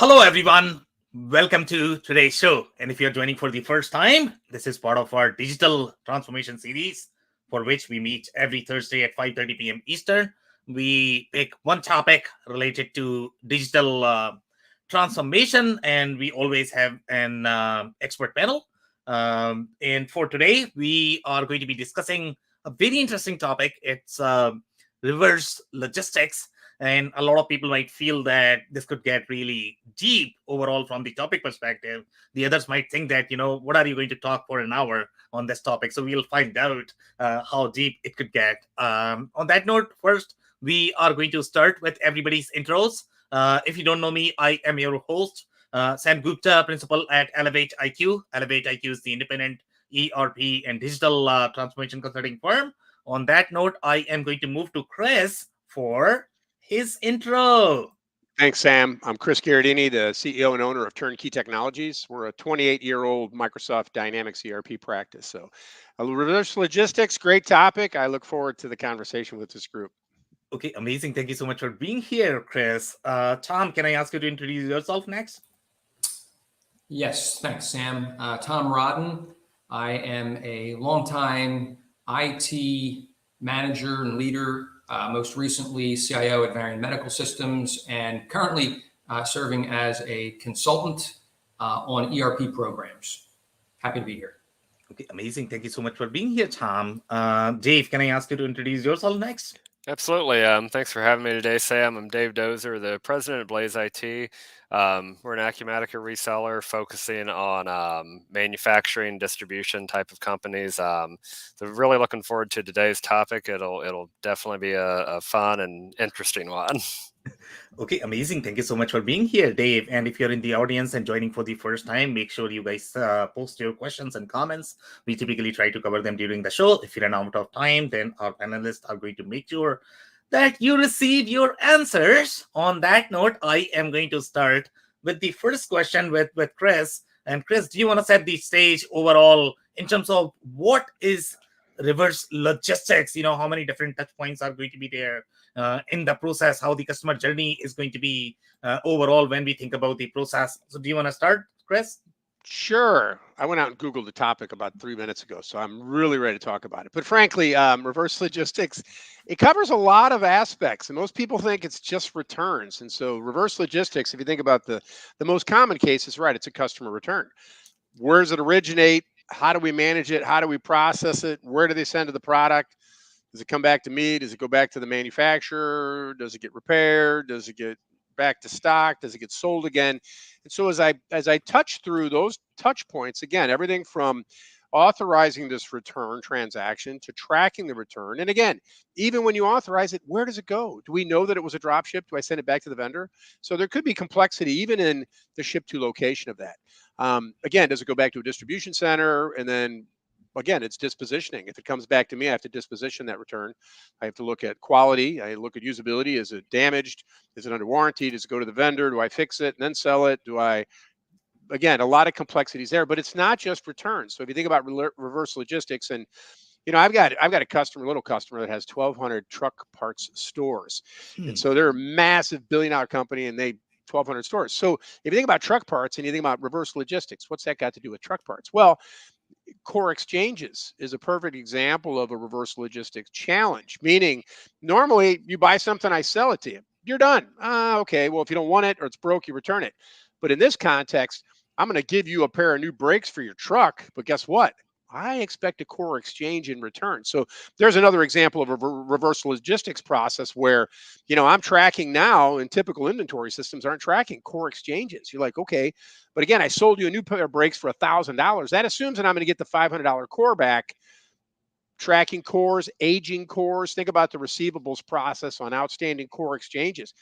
Hello, everyone. Welcome to today's show. And if you're joining for the first time, this is part of our digital transformation series for which we meet every Thursday at 5:30 p.m. Eastern. We pick one topic related to digital transformation, and we always have an expert panel. And for today, we are going to be discussing a very interesting topic. It's reverse logistics, and a lot of people might feel that this could get really deep overall from the topic perspective. The others might think that, what are you going to talk for an hour on this topic? So we'll find out how deep it could get. On that note, first, we are going to start with everybody's intros. If you don't know me, I am your host, Sam Gupta, principal at Elevate IQ. Elevate IQ is the independent ERP and digital transformation consulting firm. On that note, I am going to move to Chris for his intro. Thanks, Sam. I'm Chris Gherardini, the CEO and owner of Turnkey Technologies. We're a 28-year-old Microsoft Dynamics ERP practice. So, reverse logistics, great topic. I look forward to the conversation with this group. Okay, amazing. Thank you so much for being here, Chris. Tom, can I ask you to introduce yourself next? Yes, thanks, Sam. Tom Rodden. I am a longtime IT manager and leader, most recently CIO at Varian Medical Systems, and currently serving as a consultant on ERP programs. Happy to be here. Okay, amazing. Thank you so much for being here, Tom. Dave, can I ask you to introduce yourself next? Absolutely. Thanks for having me today, Sam. I'm Dave Dozer, the president of Blaze IT. We're an Acumatica reseller focusing on manufacturing, distribution type of companies. So really looking forward to today's topic. It'll definitely be a fun and interesting one. Okay, amazing. Thank you so much for being here, Dave. And if you're in the audience and joining for the first time, make sure you guys post your questions and comments. We typically try to cover them during the show. If you run out of time, then our panelists are going to make sure that you receive your answers. On that note, I am going to start with the first question with Chris. And Chris, do you want to set the stage overall in terms of what is reverse logistics? How many different touch points are going to be there in the process, how the customer journey is going to be overall when we think about the process. So do you want to start, Chris? Sure. I went out and Googled the topic about 3 minutes ago, so I'm really ready to talk about it. But frankly, reverse logistics, it covers a lot of aspects, and most people think it's just returns. And so reverse logistics, if you think about the most common case, is right, it's a customer return. Where does it originate? How do we manage it? How do we process it? Where do they send to the product? Does it come back to me? Does it go back to the manufacturer? Does it get repaired? Does it get back to stock? Does it get sold again? And so as I touch through those touch points, again, everything from authorizing this return transaction to tracking the return. And again, even when you authorize it, where does it go? Do we know that it was a drop ship? Do I send it back to the vendor? So there could be complexity even in the ship to location of that. Again, does it go back to a distribution center? And then again, it's dispositioning. If it comes back to me, I have to disposition that return. I have to look at quality. I look at usability. Is it damaged? Is it under warranty? Does it go to the vendor? Do I fix it and then sell it? Again, a lot of complexities there, but it's not just returns. So if you think about reverse logistics, and I've got a little customer that has 1,200 truck parts stores, and so they're a massive billion-dollar company, and they 1,200 stores. So if you think about truck parts and you think about reverse logistics, what's that got to do with truck parts? Well, core exchanges is a perfect example of a reverse logistics challenge, meaning normally you buy something, I sell it to you. You're done. Okay, well, if you don't want it or it's broke, you return it. But in this context, I'm going to give you a pair of new brakes for your truck. But guess what? I expect a core exchange in return. So there's another example of a reverse logistics process where, I'm tracking now, and typical inventory systems aren't tracking core exchanges. You're like, okay, but again, I sold you a new pair of brakes for $1,000. That assumes that I'm going to get the $500 core back. Tracking cores, aging cores. Think about the receivables process on outstanding core exchanges.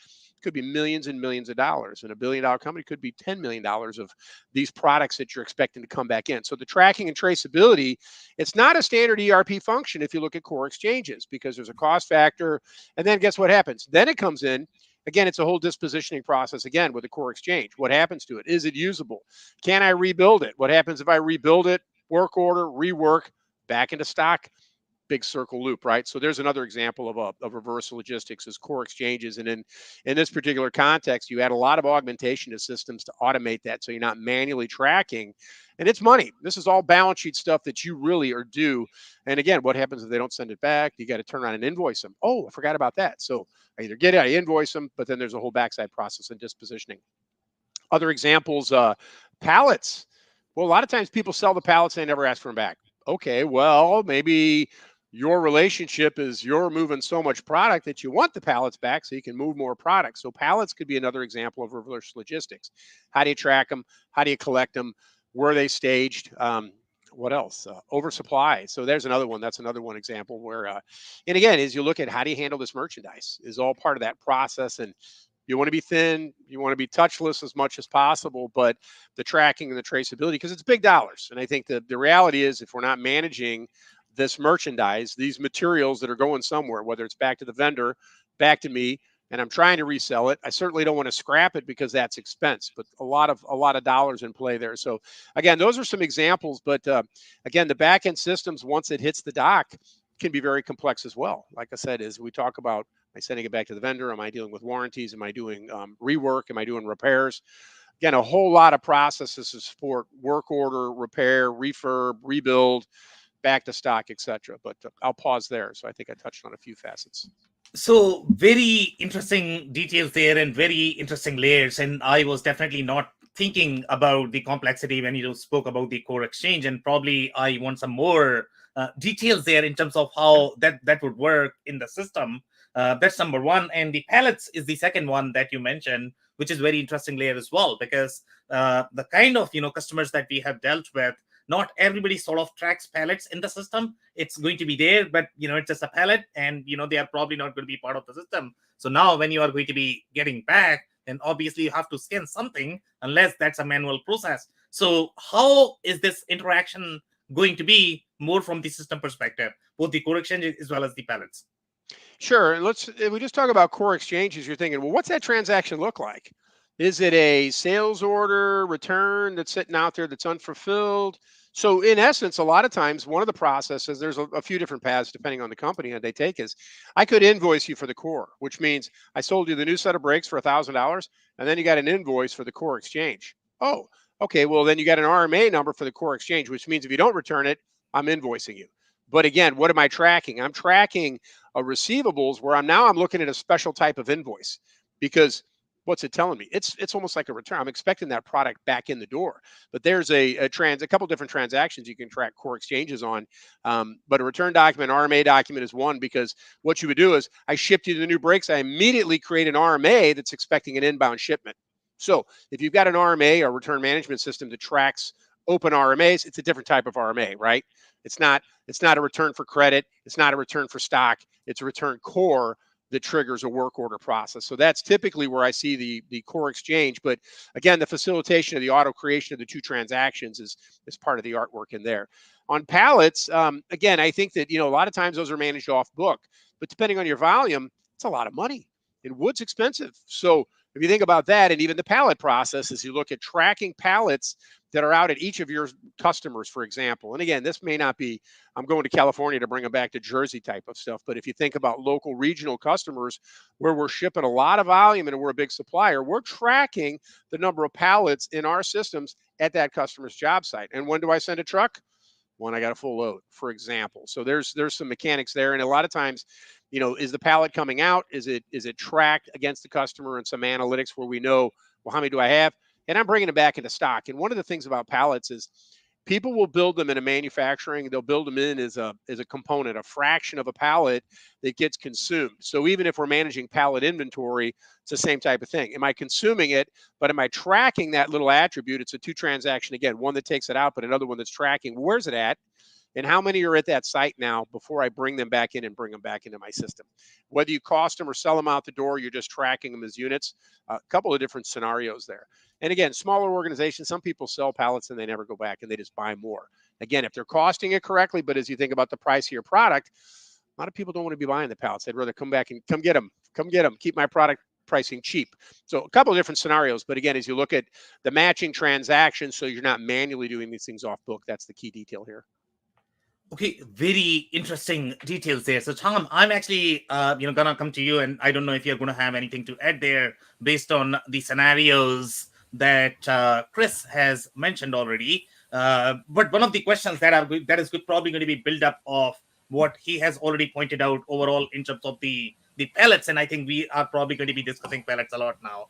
It could be millions and millions of dollars. And a billion-dollar company could be $10 million of these products that you're expecting to come back in. So the tracking and traceability, it's not a standard ERP function if you look at core exchanges, because there's a cost factor. And then guess what happens? Then it comes in. Again, it's a whole dispositioning process again with a core exchange. What happens to it? Is it usable? Can I rebuild it? What happens if I rebuild it? Work order, rework, back into stock? big circle loop, right? So there's another example of reverse logistics is core exchanges. And in this particular context, you add a lot of augmentation to systems to automate that, so you're not manually tracking. And it's money. This is all balance sheet stuff that you really are due. And again, what happens if they don't send it back? You got to turn around and invoice them. Oh, I forgot about that. So I either get it, I invoice them, but then there's a whole backside process and dispositioning. Other examples, pallets. Well, a lot of times people sell the pallets and they never ask for them back. Okay, well, maybe your relationship is you're moving so much product that you want the pallets back so you can move more product. So pallets could be another example of reverse logistics. How do you track them? How do you collect them? Where are they staged? What else? Oversupply. So there's another one. That's another one example where, and again, as you look at how do you handle this merchandise is all part of that process. And you want to be thin, you want to be touchless as much as possible, but the tracking and the traceability, because it's big dollars. And I think the reality is if we're not managing this merchandise, these materials that are going somewhere, whether it's back to the vendor, back to me, and I'm trying to resell it, I certainly don't want to scrap it because that's expense, but a lot of dollars in play there. So again, those are some examples, but again, the back end systems, once it hits the dock, can be very complex as well. Like I said, as we talk about, am I sending it back to the vendor? Am I dealing with warranties? Am I doing rework? Am I doing repairs? Again, a whole lot of processes to support work order, repair, refurb, rebuild, back to stock, etc. But I'll pause there. So I think I touched on a few facets. So very interesting details there and very interesting layers. And I was definitely not thinking about the complexity when you spoke about the core exchange. And probably I want some more details there in terms of how that would work in the system. That's number one. And the pallets is the second one that you mentioned, which is very interesting layer as well, because the kind of customers that we have dealt with, not everybody sort of tracks pallets in the system. It's going to be there, but it's just a pallet, and they are probably not going to be part of the system. So now when you are going to be getting back, then obviously you have to scan something, unless that's a manual process. So how is this interaction going to be more from the system perspective, both the core exchange as well as the pallets? Sure. And if we just talk about core exchanges, you're thinking, well, what's that transaction look like? Is it a sales order return that's sitting out there that's unfulfilled? So in essence, a lot of times, one of the processes, there's a few different paths depending on the company that they take, is I could invoice you for the core, which means I sold you the new set of brakes for $1,000, and then you got an invoice for the core exchange. Oh, okay. Well, then you got an RMA number for the core exchange, which means if you don't return it, I'm invoicing you. But again, what am I tracking? I'm tracking a receivables where I'm looking at a special type of invoice, because what's it telling me? It's almost like a return. I'm expecting that product back in the door. But there's a couple different transactions you can track core exchanges on. But a return document, RMA document is one, because what you would do is I shipped you the new brakes. I immediately create an RMA that's expecting an inbound shipment. So if you've got an RMA or return management system that tracks open RMAs, it's a different type of RMA, right? It's not a return for credit. It's not a return for stock. It's a return core that triggers a work order process. So that's typically where I see the core exchange. But again, the facilitation of the auto creation of the two transactions is part of the artwork in there. On pallets, again, I think that a lot of times those are managed off book, but depending on your volume, it's a lot of money. And wood's expensive. So if you think about that, and even the pallet process, as you look at tracking pallets that are out at each of your customers, for example. And again, this may not be, I'm going to California to bring them back to Jersey type of stuff. But if you think about local regional customers where we're shipping a lot of volume and we're a big supplier, we're tracking the number of pallets in our systems at that customer's job site. And when do I send a truck? When I got a full load, for example. So there's some mechanics there. And a lot of times, is the pallet coming out? Is it tracked against the customer and some analytics where we know, well, how many do I have? And I'm bringing it back into stock. And one of the things about pallets is people will build them in a manufacturing. They'll build them in as a component, a fraction of a pallet that gets consumed. So even if we're managing pallet inventory, it's the same type of thing. Am I consuming it? But am I tracking that little attribute? It's a two transaction. Again, one that takes it out, but another one that's tracking. Where's it at? And how many are at that site now before I bring them back in and bring them back into my system? Whether you cost them or sell them out the door, you're just tracking them as units. A couple of different scenarios there. And again, smaller organizations, some people sell pallets and they never go back and they just buy more. Again, if they're costing it correctly, but as you think about the price of your product, a lot of people don't want to be buying the pallets. They'd rather come back and come get them, keep my product pricing cheap. So a couple of different scenarios. But again, as you look at the matching transactions, so you're not manually doing these things off book, that's the key detail here. Okay, very interesting details there. So, Tom, I'm actually, gonna come to you, and I don't know if you're gonna have anything to add there based on the scenarios that Chris has mentioned already. But one of the questions that is probably going to be built up of what he has already pointed out overall in terms of the pellets, and I think we are probably going to be discussing pellets a lot now,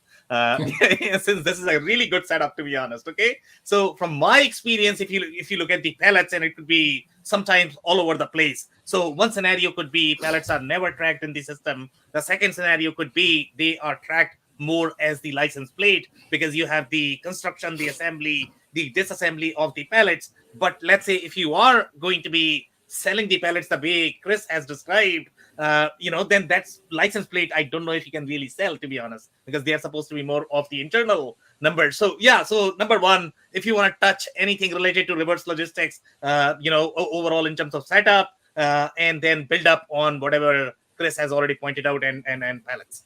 since this is a really good setup, to be honest. Okay, so from my experience, if you look at the pellets, and it could be sometimes all over the place. So one scenario could be pellets are never tracked in the system. The second scenario could be they are tracked more as the license plate, because you have the construction, the assembly, the disassembly of the pellets. But let's say if you are going to be selling the pellets the way Chris has described, then that's license plate. I don't know if you can really sell, to be honest, because they are supposed to be more of the internal numbers. So yeah, so number one, if you want to touch anything related to reverse logistics, overall in terms of setup, and then build up on whatever Chris has already pointed out, and pallets.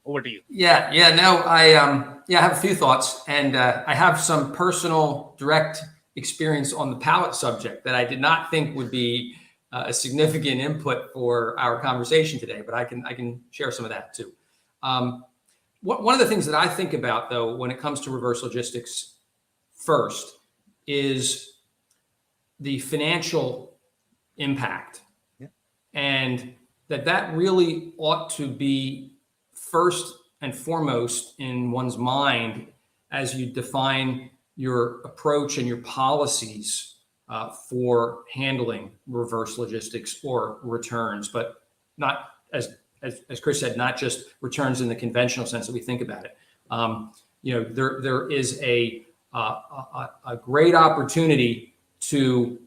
Over to you. I have a few thoughts, and I have some personal direct experience on the pallet subject that I did not think would be a significant input for our conversation today, but I can share some of that too. One of the things that I think about, though, when it comes to reverse logistics first is the financial impact. Yeah. And that really ought to be first and foremost in one's mind as you define your approach and your policies for handling reverse logistics or returns, but not, as Chris said, not just returns in the conventional sense that we think about it. There is a great opportunity to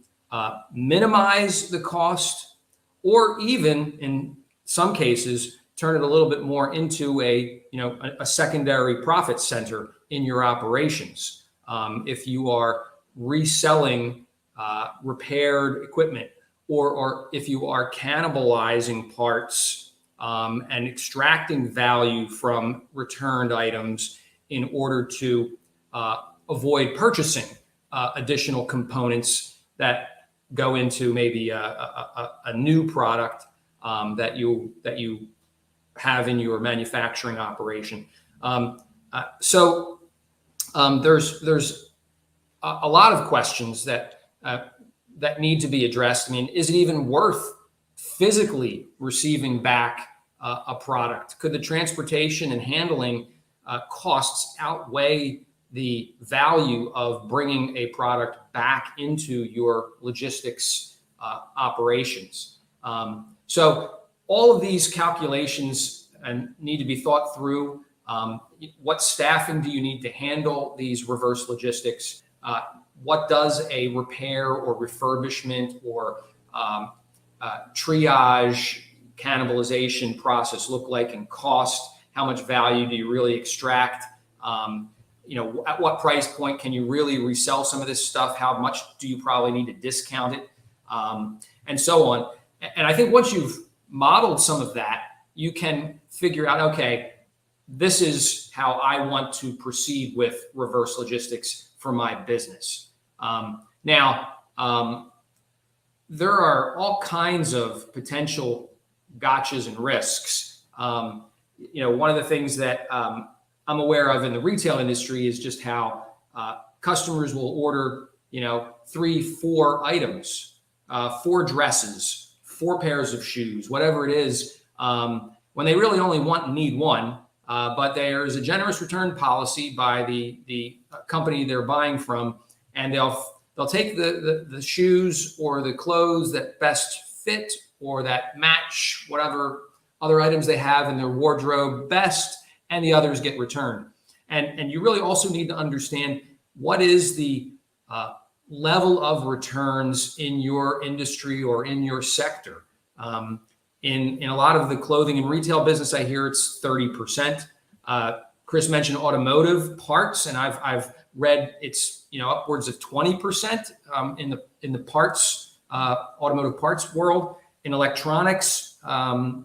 minimize the cost, or even in some cases turn it a little bit more into a secondary profit center in your operations. If you are reselling repaired equipment, or if you are cannibalizing parts and extracting value from returned items in order to avoid purchasing additional components that go into maybe a new product that you have in your manufacturing operation. There's a lot of questions that need to be addressed. I mean, is it even worth physically receiving back a product? Could the transportation and handling costs outweigh the value of bringing a product back into your logistics operations? So all of these calculations need to be thought through. What staffing do you need to handle these reverse logistics? What does a repair or refurbishment or triage cannibalization process look like and cost? How much value do you really extract? At what price point can you really resell some of this stuff? How much do you probably need to discount it? And so on. And I think once you've modeled some of that, you can figure out, okay, this is how I want to proceed with reverse logistics for my business. Now, there are all kinds of potential gotchas and risks. One of the things that I'm aware of in the retail industry is just how customers will order, 3-4 items, 4 dresses, 4 pairs of shoes, whatever it is, when they really only want and need one. But there's a generous return policy by the company they're buying from, and they'll take the shoes or the clothes that best fit or that match whatever other items they have in their wardrobe best, and the others get returned. And you really also need to understand what is the level of returns in your industry or in your sector. In a lot of the clothing and retail business, I hear it's 30%. Chris mentioned automotive parts, and I've read it's upwards of 20% in the parts automotive parts world. In electronics,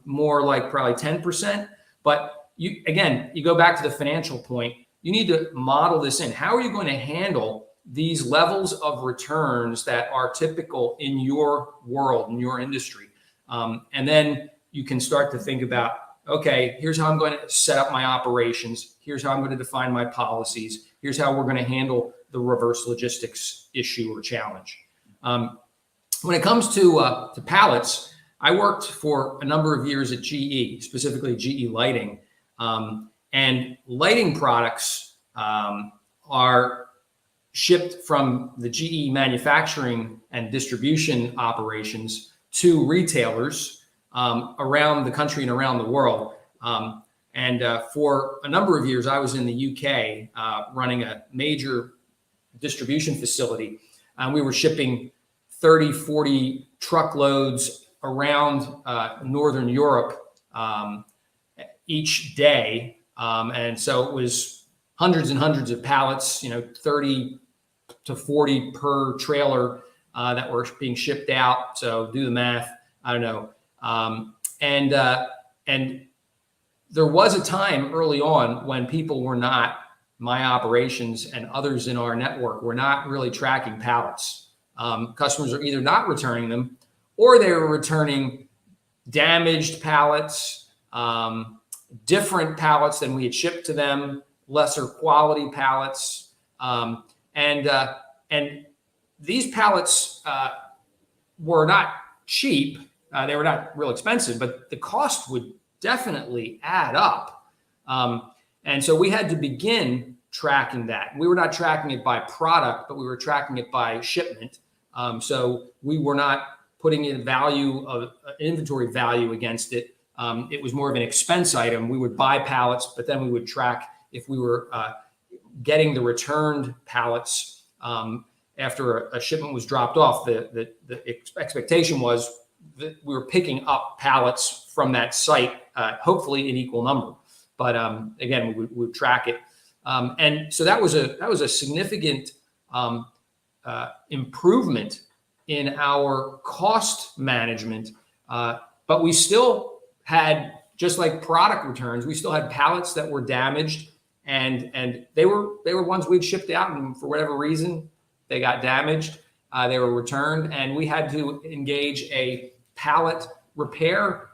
more like probably 10%. But you go back to the financial point. You need to model this in. How are you going to handle these levels of returns that are typical in your world, in your industry. And then you can start to think about, okay, here's how I'm going to set up my operations. Here's how I'm going to define my policies. Here's how we're going to handle the reverse logistics issue or challenge. When it comes to pallets, I worked for a number of years at GE, specifically GE Lighting. And lighting products are shipped from the GE manufacturing and distribution operations to retailers around the country and around the world. For a number of years, I was in the UK running a major distribution facility. We were shipping 30, 40 truckloads around Northern Europe each day. And so it was hundreds and hundreds of pallets, 30 to 40 per trailer that were being shipped out. So do the math. I don't know. And there was a time early on when people were not, my operations and others in our network were not really tracking pallets. Customers are either not returning them or they were returning damaged pallets, different pallets than we had shipped to them, lesser quality pallets. And these pallets were not cheap. They were not real expensive, but the cost would definitely add up. And so we had to begin tracking that. We were not tracking it by product, but we were tracking it by shipment. So we were not putting in value of inventory value against it. It was more of an expense item. We would buy pallets, but then we would track if we were getting the returned pallets after a shipment was dropped off. The expectation was that we were picking up pallets from that site, hopefully in equal number. But again, we would track it, and so that was a significant improvement in our cost management. But we still had, just like product returns, we still had pallets that were damaged, and they were ones we'd shipped out, and for whatever reason they got damaged. They were returned, and we had to engage a pallet repair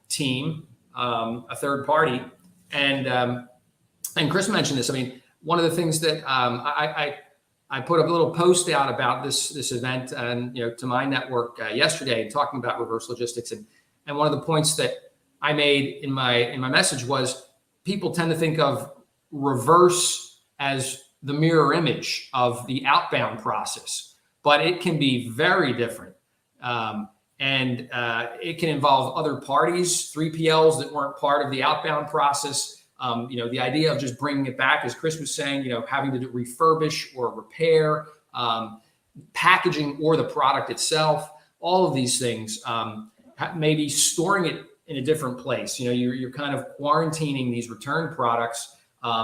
team, a third party. And Chris mentioned this. I mean, one of the things that I put a little post out about this event and to my network yesterday, talking about reverse logistics, and one of the points that I made in my message was people tend to think of reverse as the mirror image of the outbound process, but it can be very different. And it can involve other parties, 3PLs that weren't part of the outbound process. The idea of just bringing it back, as Chris was saying, having to refurbish or repair, packaging or the product itself, all of these things, maybe storing it in a different place. You're kind of quarantining these return products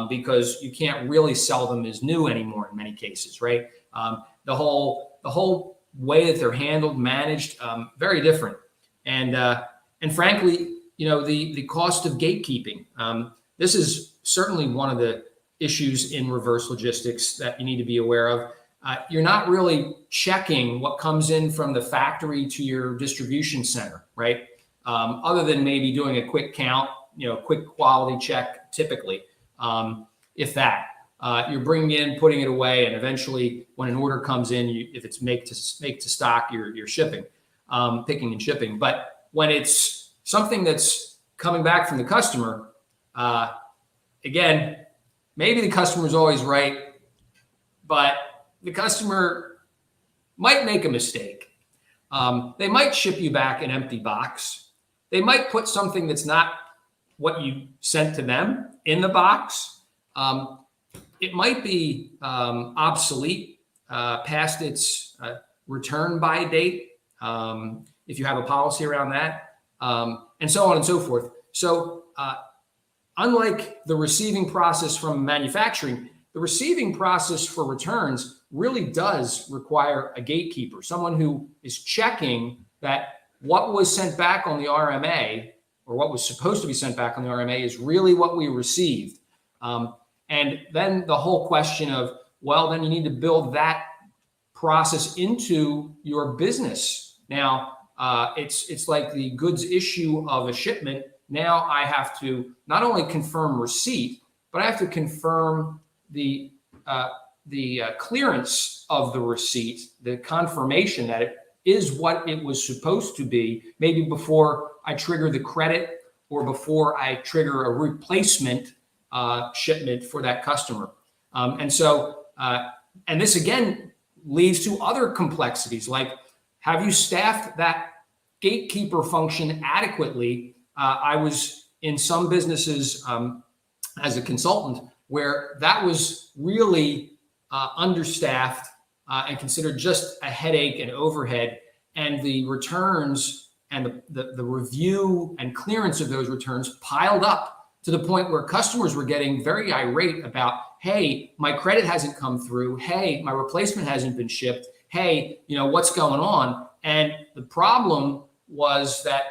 because you can't really sell them as new anymore in many cases, right? The whole way that they're handled, managed, very different. And frankly, the cost of gatekeeping. This is certainly one of the issues in reverse logistics that you need to be aware of. You're not really checking what comes in from the factory to your distribution center, right? Other than maybe doing a quick count, quick quality check, typically, if that. You're bringing in, putting it away, and eventually, when an order comes in, if it's make to stock, you're shipping, picking and shipping. But when it's something that's coming back from the customer, again, maybe the customer's always right, but the customer might make a mistake. They might ship you back an empty box. They might put something that's not what you sent to them in the box. It might be obsolete, past its return by date, if you have a policy around that, and so on and so forth. So unlike the receiving process from manufacturing, the receiving process for returns really does require a gatekeeper, someone who is checking that what was sent back on the RMA, or what was supposed to be sent back on the RMA, is really what we received. And then the whole question of, well, then you need to build that process into your business. Now, it's like the goods issue of a shipment. Now I have to not only confirm receipt, but I have to confirm the clearance of the receipt, the confirmation that it is what it was supposed to be, maybe before I trigger the credit or before I trigger a replacement shipment for that customer. And this again leads to other complexities, like, have you staffed that gatekeeper function adequately? I was in some businesses as a consultant where that was really understaffed and considered just a headache and overhead, and the returns and the review and clearance of those returns piled up to the point where customers were getting very irate about, hey, my credit hasn't come through. Hey, my replacement hasn't been shipped. Hey, what's going on? And the problem was that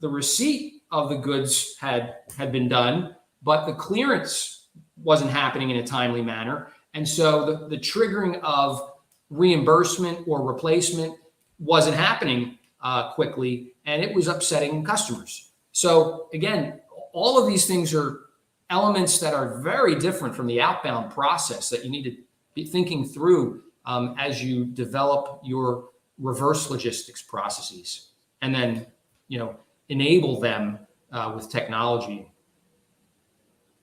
the receipt of the goods had been done, but the clearance wasn't happening in a timely manner. And so the triggering of reimbursement or replacement wasn't happening quickly, and it was upsetting customers. So again, all of these things are elements that are very different from the outbound process that you need to be thinking through as you develop your reverse logistics processes, and then enable them with technology.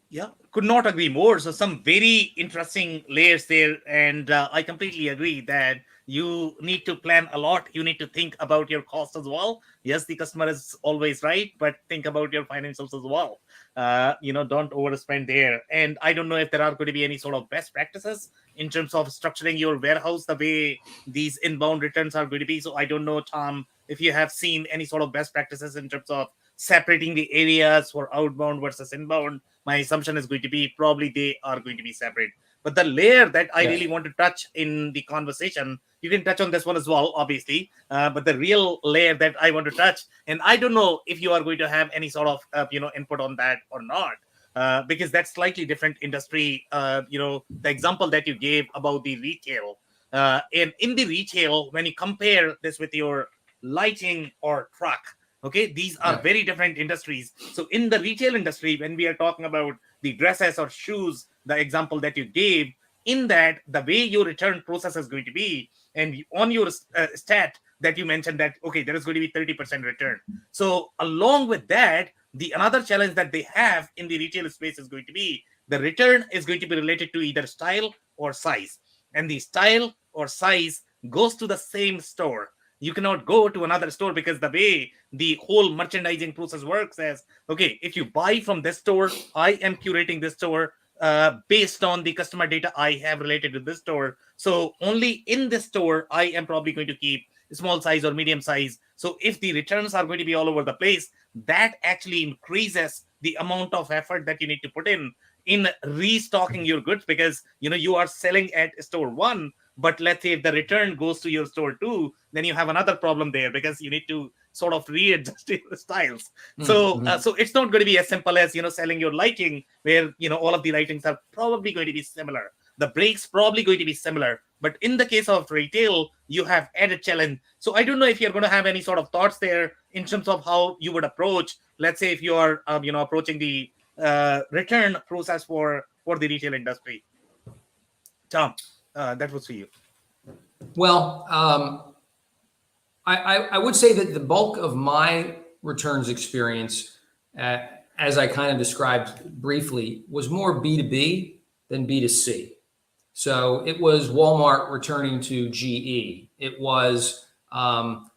Yeah, could not agree more. So some very interesting layers there, and I completely agree that you need to plan a lot. You need to think about your cost as well. Yes, the customer is always right, but think about your financials as well. Don't overspend there. And I don't know if there are going to be any sort of best practices in terms of structuring your warehouse the way these inbound returns are going to be. So I don't know, Tom, if you have seen any sort of best practices in terms of separating the areas for outbound versus inbound. My assumption is going to be probably they are going to be separate. But the layer that I really want to touch in the conversation, you can touch on this one as well, obviously, but the real layer that I want to touch, and I don't know if you are going to have any sort of input on that or not, because that's slightly different industry. The example that you gave about the retail, and in the retail, when you compare this with your lighting or truck, okay, these are very different industries. So in the retail industry, when we are talking about the dresses or shoes, the example that you gave, in that the way your return process is going to be, and on your stat that you mentioned that, okay, there is going to be 30% return. So along with that, the another challenge that they have in the retail space is going to be the return is going to be related to either style or size. And the style or size goes to the same store. You cannot go to another store, because the way the whole merchandising process works is, okay, if you buy from this store, I am curating this store based on the customer data I have related to this store. So only in this store, I am probably going to keep small size or medium size. So if the returns are going to be all over the place, that actually increases the amount of effort that you need to put in restocking your goods, because you are selling at store 1, but let's say if the return goes to your store 2, then you have another problem there, because you need to sort of readjust your styles. So it's not going to be as simple as selling your lighting, where all of the lightings are probably going to be similar, the brakes probably going to be similar. But in the case of retail, you have added challenge. So I don't know if you're going to have any sort of thoughts there in terms of how you would approach, let's say if you are approaching the return process for the retail industry. Tom, that was for you. Well, I would say that the bulk of my returns experience, as I kind of described briefly, was more B2B than B2C. So it was Walmart returning to GE. It was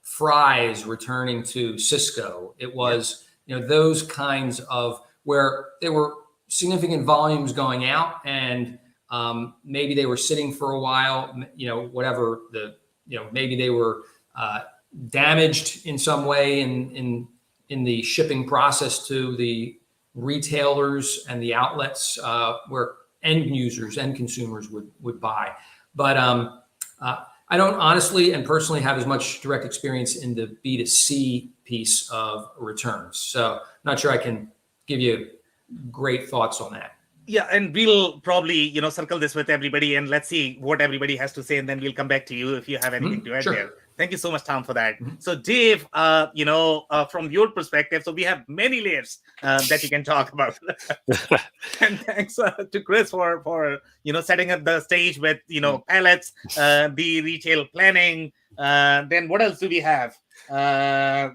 Fry's returning to Cisco. It was those kinds of where there were significant volumes going out, and maybe they were sitting for a while. Whatever maybe they were damaged in some way in the shipping process to the retailers and the outlets where end users and consumers would buy. But I don't honestly and personally have as much direct experience in the B2C piece of returns. So I'm not sure I can give you great thoughts on that. Yeah, and we'll probably, circle this with everybody and let's see what everybody has to say, and then we'll come back to you if you have anything to add Sure. there. Thank you so much, Tom, for that. Mhm. So, Dave, from your perspective, so we have many layers that you can talk about. And thanks to Chris for setting up the stage with pallets, the retail planning. Then what else do we have?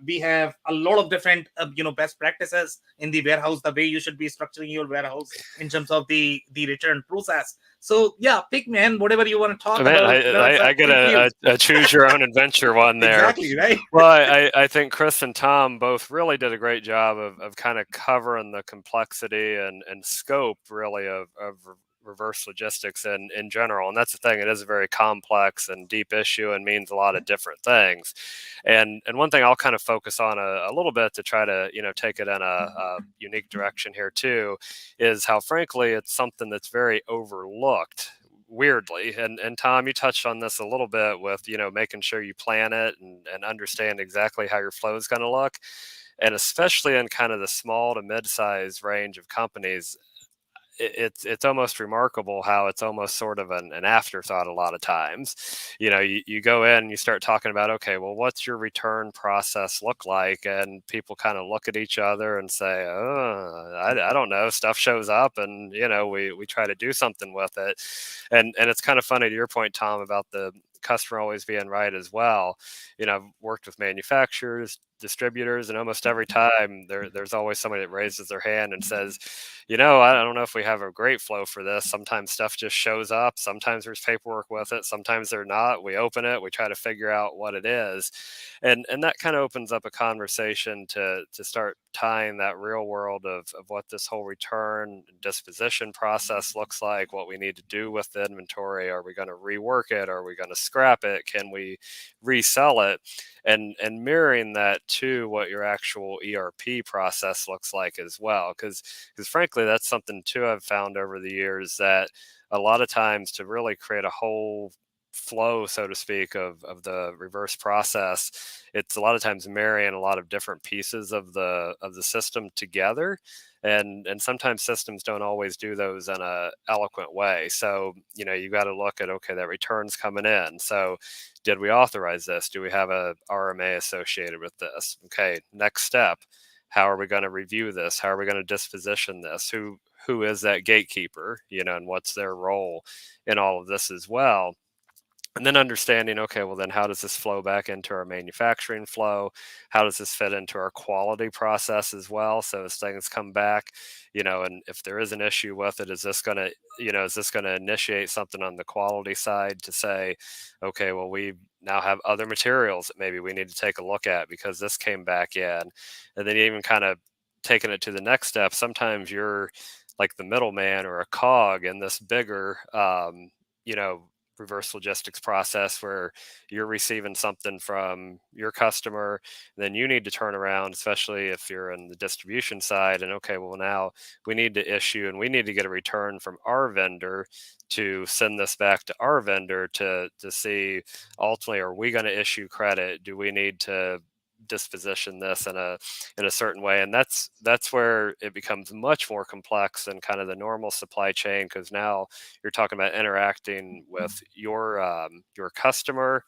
We have a lot of different best practices in the warehouse, the way you should be structuring your warehouse in terms of the return process. So yeah, pick, man, whatever you want to talk Man, about. I get a choose your own adventure one there. Exactly, right? Well, I think Chris and Tom both really did a great job of kind of covering the complexity and scope really of reverse logistics in general. And that's the thing, it is a very complex and deep issue and means a lot of different things. And one thing I'll kind of focus on a little bit to try to, take it in a unique direction here too, is how frankly it's something that's very overlooked, weirdly. And Tom, you touched on this a little bit with making sure you plan it and understand exactly how your flow is going to look, and especially in kind of the small to mid-size range of companies, it's almost remarkable how it's almost sort of an afterthought a lot of times. You go in and you start talking about, okay, well, what's your return process look like? And people kind of look at each other and say, oh, I don't know. Stuff shows up and, we try to do something with it. And it's kind of funny to your point, Tom, about the customer always being right as well. I've worked with manufacturers, distributors, and almost every time there's always somebody that raises their hand and says, I don't know if we have a great flow for this. Sometimes stuff just shows up. Sometimes there's paperwork with it. Sometimes they're not. We open it. We try to figure out what it is. And that kind of opens up a conversation to start tying that real world of what this whole return disposition process looks like, what we need to do with the inventory. Are we going to rework it? Are we going to scrap it? Can we resell it? And mirroring that to what your actual ERP process looks like as well. Because frankly, that's something too I've found over the years, that a lot of times to really create a whole flow, so to speak, of the reverse process, it's a lot of times marrying a lot of different pieces of the system together. And sometimes systems don't always do those in a eloquent way. So, you got to look at, okay, that return's coming in. So did we authorize this? Do we have a RMA associated with this? Okay, next step. How are we going to review this? How are we going to disposition this? Who is that gatekeeper, and what's their role in all of this as well? And then understanding, okay, well, then how does this flow back into our manufacturing flow? How does this fit into our quality process as well? So as things come back, and if there is an issue with it, is this going to initiate something on the quality side to say, okay, well, we now have other materials that maybe we need to take a look at because this came back in. And then even kind of taking it to the next step, sometimes you're like the middleman or a cog in this bigger, reverse logistics process where you're receiving something from your customer, then you need to turn around, especially if you're in the distribution side, and okay, well, now we need to issue and we need to get a return from our vendor to send this back to our vendor to see ultimately, are we going to issue credit? Do we need to disposition this in a certain way? And that's where it becomes much more complex than kind of the normal supply chain, because now you're talking about interacting with your customer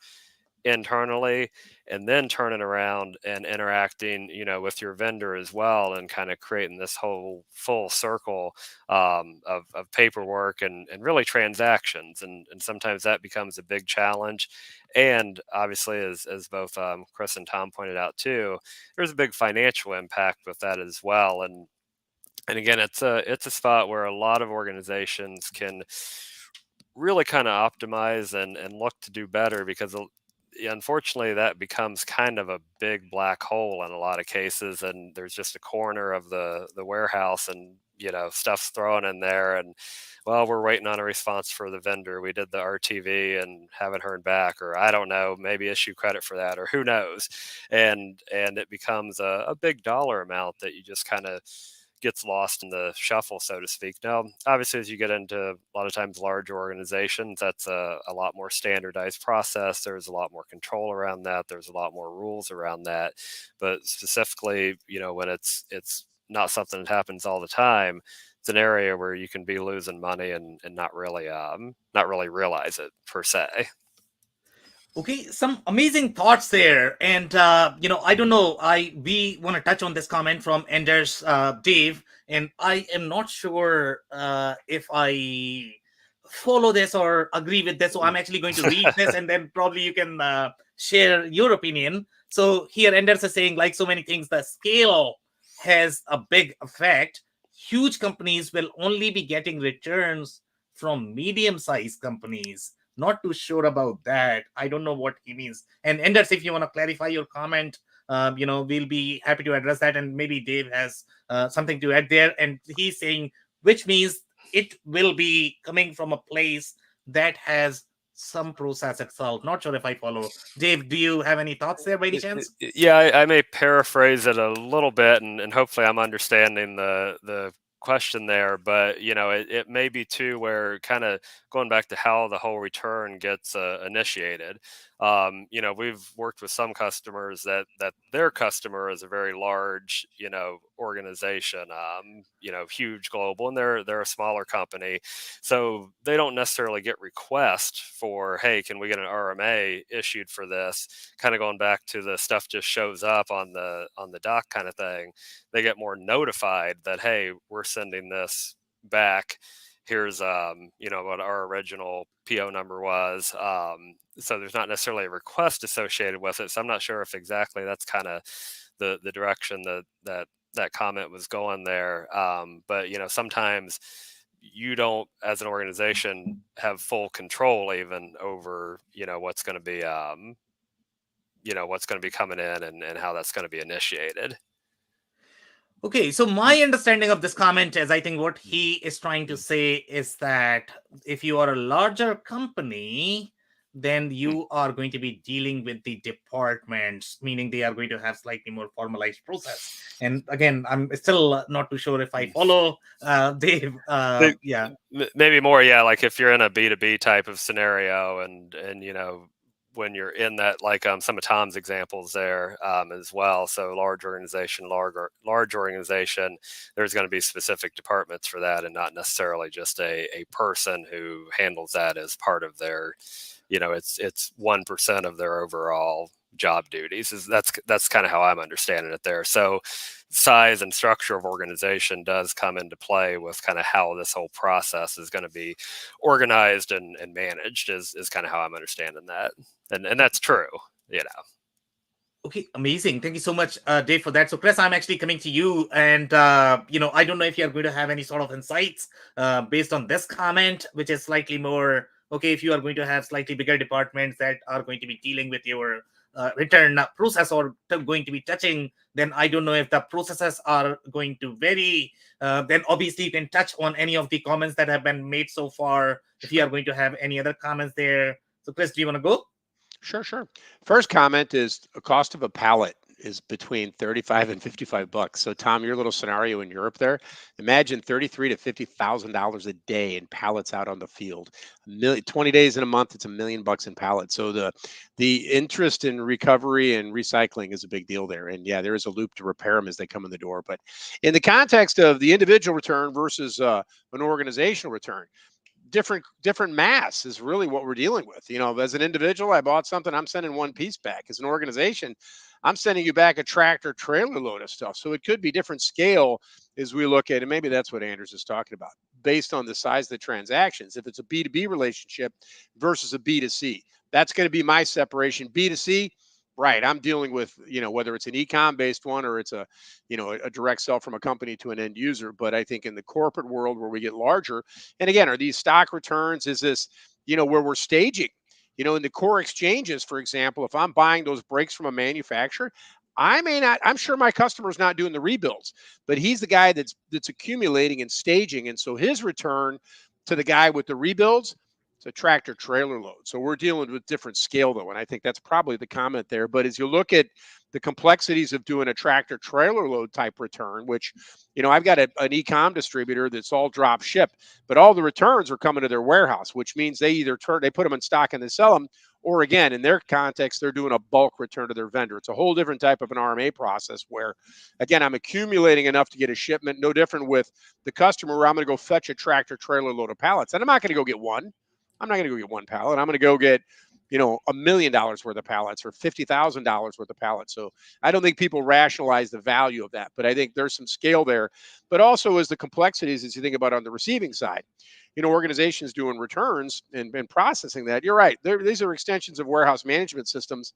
internally, and then turning around and interacting with your vendor as well, and kind of creating this whole full circle of paperwork and really transactions, and sometimes that becomes a big challenge. And obviously, as both Chris and Tom pointed out too, there's a big financial impact with that as well. And again, it's a spot where a lot of organizations can really kind of optimize and look to do better, because unfortunately that becomes kind of a big black hole in a lot of cases, and there's just a corner of the warehouse, and stuff's thrown in there, and well, we're waiting on a response for the vendor. We did the RTV and haven't heard back, or I don't know, maybe issue credit for that, or who knows. And it becomes a big dollar amount that you just kind of gets lost in the shuffle, so to speak. Now, obviously, as you get into a lot of times larger organizations, that's a lot more standardized process. There's a lot more control around that. There's a lot more rules around that. But specifically, when it's not something that happens all the time, it's an area where you can be losing money and not really realize it per se. Okay, some amazing thoughts there, and I don't know. We want to touch on this comment from Enders Dave, and I am not sure if I follow this or agree with this. So I'm actually going to read this, and then probably you can share your opinion. So here, Enders is saying, like so many things, the scale has a big effect. Huge companies will only be getting returns from medium-sized companies. Not too sure about that. I don't know what he means. And Enders, if you want to clarify your comment, we'll be happy to address that. And maybe Dave has something to add there. And he's saying, which means it will be coming from a place that has some process itself. Not sure if I follow. Dave, do you have any thoughts there by any chance? Yeah, I may paraphrase it a little bit, and hopefully I'm understanding the question there, but it may be too where kind of going back to how the whole return gets initiated. We've worked with some customers that their customer is a very large organization, huge global, and they're a smaller company, so they don't necessarily get requests for, hey, can we get an RMA issued for this, kind of going back to the stuff just shows up on the dock kind of thing. They get more notified that, hey, we're sending this back. Here's what our original PO number was. So there's not necessarily a request associated with it. So I'm not sure if exactly that's kind of the direction that comment was going there. But sometimes you don't, as an organization, have full control even over what's going to be what's going to be coming in and how that's going to be initiated. Okay, so my understanding of this comment is, I think what he is trying to say is that if you are a larger company, then you are going to be dealing with the departments, meaning they are going to have slightly more formalized process. And again, I'm still not too sure if I follow Dave. Yeah. Maybe more, yeah, like if you're in a B2B type of scenario and when you're in that, like some of Tom's examples there as well. So large organization, there's going to be specific departments for that, and not necessarily just a person who handles that as part of their, it's 1% of their overall job duties. That's kind of how I'm understanding it there. So size and structure of organization does come into play with kind of how this whole process is going to be organized and managed is kind of how I'm understanding that. And that's true, Okay, amazing. Thank you so much, Dave, for that. So, Chris, I'm actually coming to you, and I don't know if you're going to have any sort of insights based on this comment, which is slightly more okay. If you are going to have slightly bigger departments that are going to be dealing with your return process or going to be touching, then I don't know if the processes are going to vary. Then obviously you can touch on any of the comments that have been made so far. If you are going to have any other comments there. So, Chris, do you want to go? Sure. First comment is the cost of a pallet is between 35 and 55 bucks. So Tom, your little scenario in Europe there, imagine $33,000 to $50,000 a day in pallets out on the field. 20 days in a month, it's $1 million in pallets. So the interest in recovery and recycling is a big deal there. And yeah, there is a loop to repair them as they come in the door. But in the context of the individual return versus an organizational return, different mass is really what we're dealing with. As an individual, I bought something, I'm sending one piece back. As an organization, I'm sending you back a tractor trailer load of stuff. So it could be different scale as we look at it. Maybe that's what Anders is talking about based on the size of the transactions. If it's a B2B relationship versus a B2C, that's going to be my separation. B2C, right, I'm dealing with, whether it's an e-com based one or it's a direct sell from a company to an end user. But I think in the corporate world where we get larger, and again, are these stock returns? Is this, where we're staging? In the core exchanges, for example, if I'm buying those brakes from a manufacturer, I'm sure my customer's not doing the rebuilds, but he's the guy that's accumulating and staging. And so his return to the guy with the rebuilds, it's a tractor trailer load. So we're dealing with different scale though. And I think that's probably the comment there. But as you look at the complexities of doing a tractor trailer load type return, which, I've got an e-com distributor that's all drop ship, but all the returns are coming to their warehouse, which means they either put them in stock and they sell them, Or again, in their context, they're doing a bulk return to their vendor. It's a whole different type of an RMA process where, again, I'm accumulating enough to get a shipment. No different with the customer where I'm going to go fetch a tractor trailer load of pallets. And I'm not going to go get one. I'm not going to go get one pallet. I'm going to go get, $1 million worth of pallets or $50,000 worth of pallets. So I don't think people rationalize the value of that, but I think there's some scale there. But also as the complexities, as you think about on the receiving side, organizations doing returns and processing that. You're right. These are extensions of warehouse management systems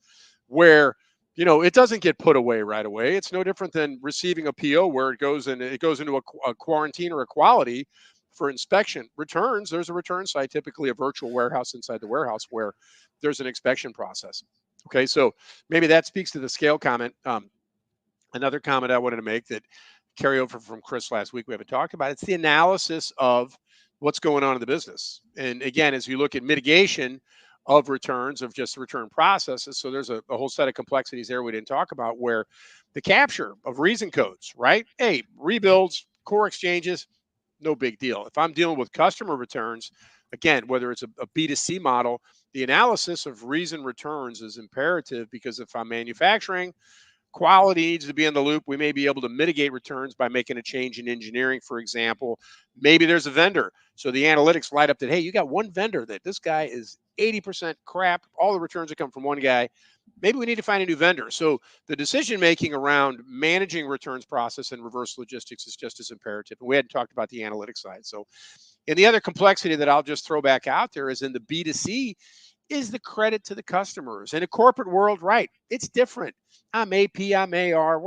where, it doesn't get put away right away. It's no different than receiving a PO where it goes into a quarantine or a quality for inspection. Returns, there's a return site, typically a virtual warehouse inside the warehouse where there's an inspection process. Okay, so maybe that speaks to the scale comment. Another comment I wanted to make that carry over from Chris last week, we haven't talked about, it's the analysis of what's going on in the business. And again, as you look at mitigation of returns, of just return processes, so there's a whole set of complexities there we didn't talk about, where the capture of reason codes, right? Hey, rebuilds, core exchanges, no big deal. If I'm dealing with customer returns, again, whether it's a B2C model, the analysis of reason returns is imperative, because if I'm manufacturing, quality needs to be in the loop. We may be able to mitigate returns by making a change in engineering, for example. Maybe there's a vendor. So the analytics light up that, hey, you got one vendor that this guy is 80% crap. All the returns that come from one guy. Maybe we need to find a new vendor. So the decision-making around managing returns process and reverse logistics is just as imperative. And we hadn't talked about the analytics side. So, and the other complexity that I'll just throw back out there is in the B2C is the credit to the customers. In a corporate world, right, it's different. I'm AP, I'm AR.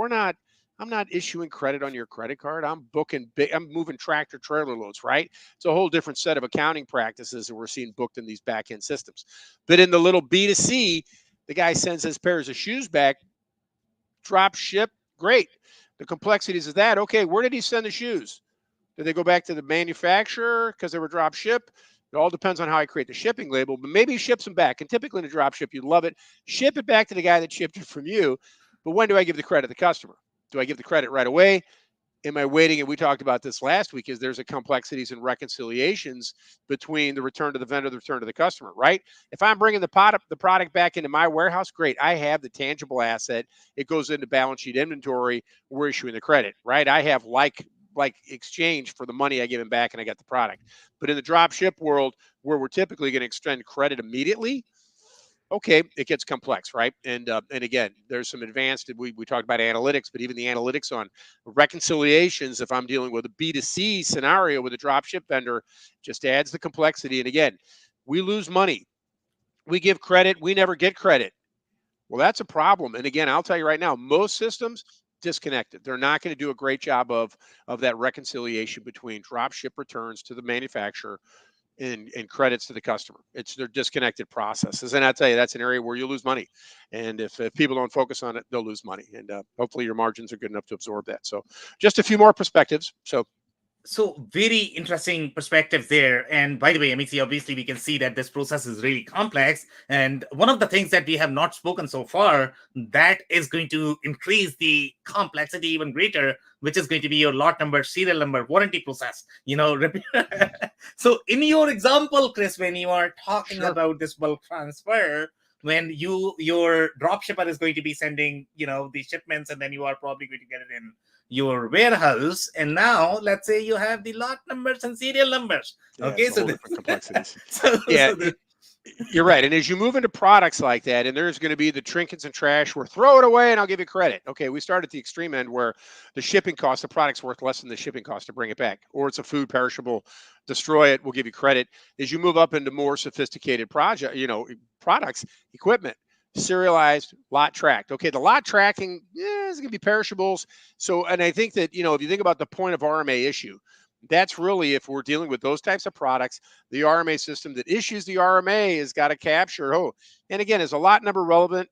I'm not issuing credit on your credit card. I'm moving tractor trailer loads, right? It's a whole different set of accounting practices that we're seeing booked in these back-end systems. But in the little B2C, the guy sends his pairs of shoes back, drop ship, great. The complexities of that, okay, where did he send the shoes? Did they go back to the manufacturer because they were drop ship? It all depends on how I create the shipping label, but maybe he ships them back. And typically in a drop ship, you'd love it. Ship it back to the guy that shipped it from you. But when do I give the credit to the customer? Do I give the credit right away? Am I waiting? And we talked about this last week, is there's a complexities and reconciliations between the return to the vendor, the return to the customer, right? If I'm bringing the product back into my warehouse, great. I have the tangible asset. It goes into balance sheet inventory. We're issuing the credit, right? I have like exchange for the money I give him back and I got the product. But in the drop ship world, where we're typically going to extend credit immediately, okay, it gets complex, right? And again, there's some advanced, we talked about analytics, but even the analytics on reconciliations, if I'm dealing with a B2C scenario with a drop ship vendor, just adds the complexity. And again, we lose money. We give credit, we never get credit. Well, that's a problem. And again, I'll tell you right now, most systems disconnected. They're not going to do a great job of that reconciliation between drop ship returns to the manufacturer and credits to the customer. They're disconnected processes. And I tell you, that's an area where you lose money. And if people don't focus on it, they'll lose money. And hopefully your margins are good enough to absorb that. So just a few more perspectives. So very interesting perspective there. And by the way, Amici, obviously we can see that this process is really complex. And one of the things that we have not spoken so far that is going to increase the complexity even greater, which is going to be your lot number, serial number, warranty process. So in your example, Chris, when you are talking about this bulk transfer, when your drop shipper is going to be sending, the shipments, and then you are probably going to get it in your warehouse, and now let's say you have the lot numbers and serial numbers. Okay, so different complexities. You're right. And as you move into products like that, and there's going to be the trinkets and trash, we're throw it away and I'll give you credit. Okay, we start at the extreme end where the shipping cost, the product's worth less than the shipping cost to bring it back, or it's a food perishable, destroy it, we'll give you credit. As you move up into more sophisticated products, equipment, serialized, lot tracked. Okay, the lot tracking is going to be perishables. So, and I think that, if you think about the point of RMA issue, that's really, if we're dealing with those types of products, the RMA system that issues the RMA has got to capture, and again, is a lot number relevant?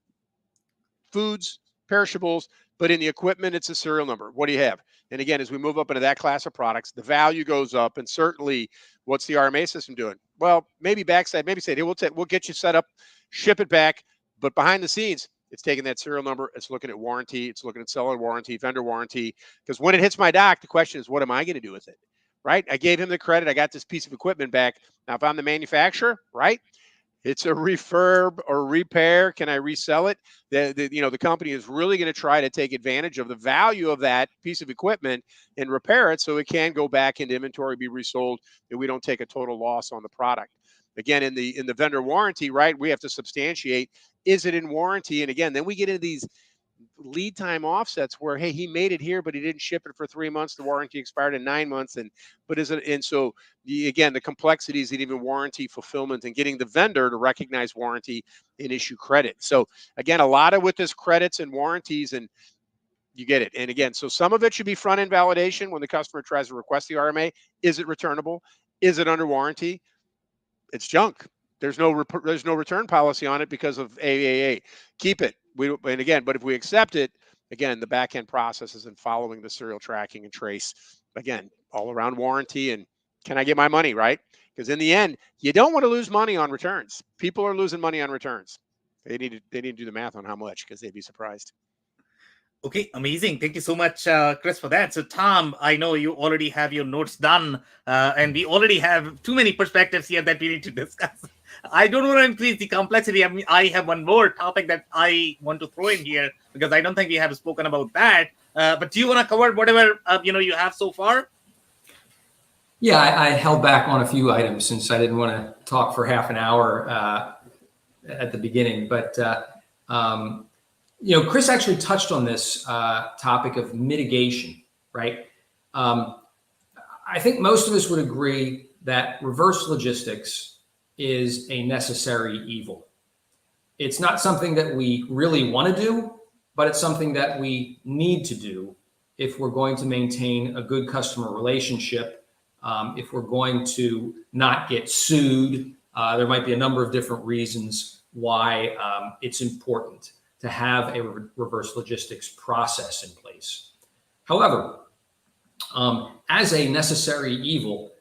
Foods, perishables, but in the equipment, it's a serial number. What do you have? And again, as we move up into that class of products, the value goes up. And certainly, what's the RMA system doing? Well, maybe backside, maybe say, hey, we'll get you set up, ship it back. But behind the scenes, it's taking that serial number, it's looking at warranty, it's looking at seller warranty, vendor warranty. Because when it hits my dock, the question is, what am I going to do with it? Right? I gave him the credit. I got this piece of equipment back. Now, if I'm the manufacturer, right? It's a refurb or repair. Can I resell it? The company is really going to try to take advantage of the value of that piece of equipment and repair it so it can go back into inventory, be resold, and we don't take a total loss on the product. Again, in the vendor warranty, right? We have to substantiate, is it in warranty? And again, then we get into these lead time offsets where, hey, he made it here, but he didn't ship it for 3 months. The warranty expired in 9 months. And so again, the complexities in even warranty fulfillment and getting the vendor to recognize warranty and issue credit. So again, a lot of with this credits and warranties, and you get it. And again, so some of it should be front end validation when the customer tries to request the RMA. Is it returnable? Is it under warranty? It's junk. There's no return policy on it because of AAA. Keep it. And again, but if we accept it, again, the back end processes and following the serial tracking and trace, again, all around warranty and can I get my money, right? Because in the end, you don't want to lose money on returns. People are losing money on returns. They need to do the math on how much, because they'd be surprised. Okay, amazing. Thank you so much, Chris, for that. So, Tom, I know you already have your notes done, and we already have too many perspectives here that we need to discuss. I don't want to increase the complexity. I mean, I have one more topic that I want to throw in here because I don't think we have spoken about that. But do you want to cover whatever you have so far? Yeah, I held back on a few items since I didn't want to talk for half an hour at the beginning, but. Chris actually touched on this topic of mitigation, right? I think most of us would agree that reverse logistics is a necessary evil. It's not something that we really want to do, but it's something that we need to do if we're going to maintain a good customer relationship, if we're going to not get sued. There might be a number of different reasons why it's important to have a reverse logistics process in place. However, as a necessary evil,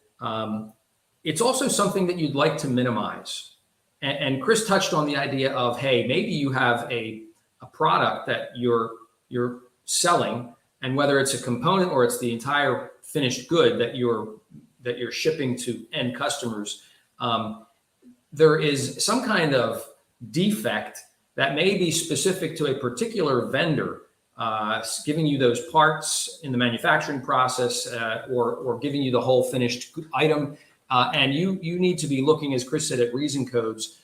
it's also something that you'd like to minimize. And Chris touched on the idea of, hey, maybe you have a product that you're selling, and whether it's a component or it's the entire finished good that you're shipping to end customers, there is some kind of defect that may be specific to a particular vendor, giving you those parts in the manufacturing process, or giving you the whole finished item. And you need to be looking, as Chris said, at reason codes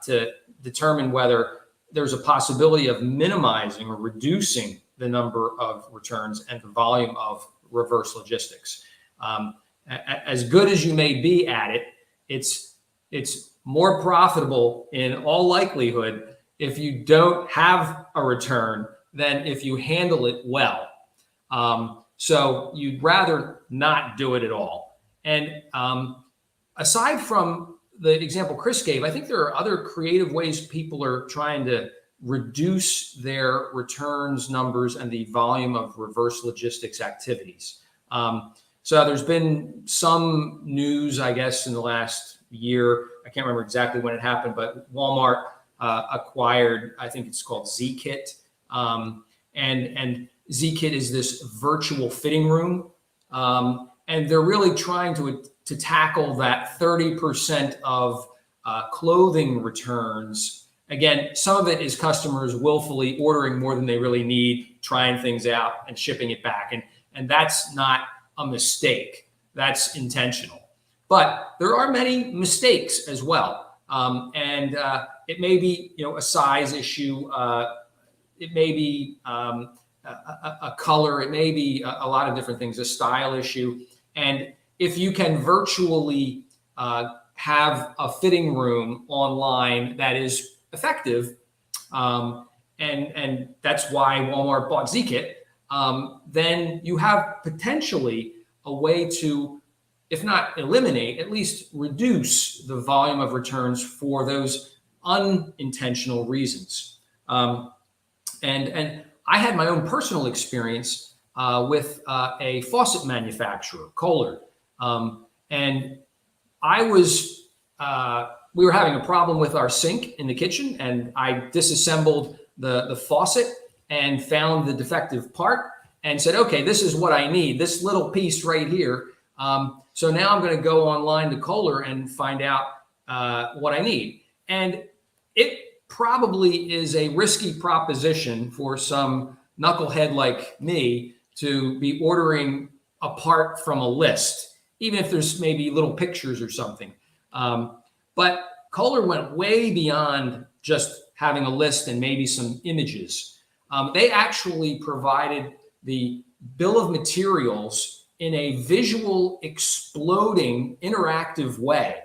to determine whether there's a possibility of minimizing or reducing the number of returns and the volume of reverse logistics. As good as you may be at it, it's more profitable in all likelihood if you don't have a return than if you handle it well. So you'd rather not do it at all. And aside from the example Chris gave, I think there are other creative ways people are trying to reduce their returns numbers and the volume of reverse logistics activities. So there's been some news, I guess, in the last year. I can't remember exactly when it happened, but Walmart acquired, I think it's called Z-Kit. And Z-Kit is this virtual fitting room. And they're really trying to tackle that 30% of clothing returns. Again, some of it is customers willfully ordering more than they really need, trying things out and shipping it back. And that's not a mistake. That's intentional. But there are many mistakes as well. And it may be, a size issue. It may be a color. It may be a lot of different things, a style issue. And if you can virtually have a fitting room online that is effective, and that's why Walmart bought Z-Kit, then you have potentially a way to, if not eliminate, at least reduce the volume of returns for those unintentional reasons. And I had my own personal experience with a faucet manufacturer, Kohler. And we were having a problem with our sink in the kitchen, and I disassembled the faucet and found the defective part and said, okay, this is what I need, this little piece right here. So now I'm going to go online to Kohler and find out what I need. And it probably is a risky proposition for some knucklehead like me to be ordering apart from a list, even if there's maybe little pictures or something. But Kohler went way beyond just having a list and maybe some images. They actually provided the bill of materials in a visual, exploding, interactive way.